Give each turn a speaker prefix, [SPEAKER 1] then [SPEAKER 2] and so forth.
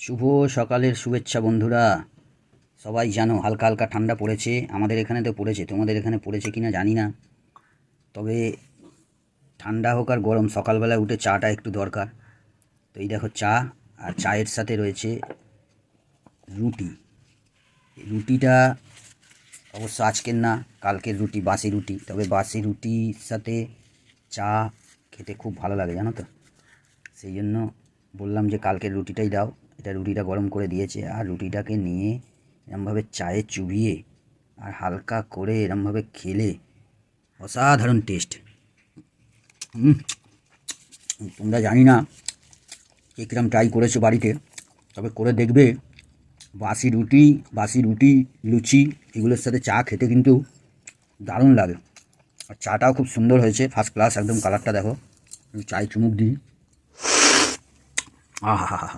[SPEAKER 1] শুভ সকালের শুভেচ্ছা বন্ধুরা। সবাই জানো হালকা হালকা ঠান্ডা পড়েছে, আমাদের এখানে তো পড়েছে, তোমাদের এখানে পড়েছে কি না জানি না। তবে ঠান্ডা হোক আর গরম, সকালবেলা উঠে চাটা একটু দরকার। তো এই দেখো চা, আর চায়ের সাথে রয়েছে রুটি। রুটিটা অবশ্য আজকের না, কালকের রুটি, বাসি রুটি। তবে বাসি রুটির সাথে চা খেতে খুব ভালো লাগে জানো তো। সেই জন্য বললাম যে কালকের রুটিটাই দাও। এটা রুটিটা গরম করে দিয়েছে, আর রুটিটাকে নিয়ে এরমভাবে চায়ে চুবিয়ে আর হালকা করে এরমভাবে খেলে অসাধারণ টেস্ট। তোমরা জানি না কে কিরম ট্রাই করেছো বাড়িতে, তবে করে দেখবে। বাসি রুটি, লুচি এগুলোর সাথে চা খেতে কিন্তু দারুণ লাগে। আর চাটাও খুব সুন্দর হয়েছে, ফার্স্ট ক্লাস একদম। কালারটা দেখো, চায়ে চুমুক দিই। আহা হা হা।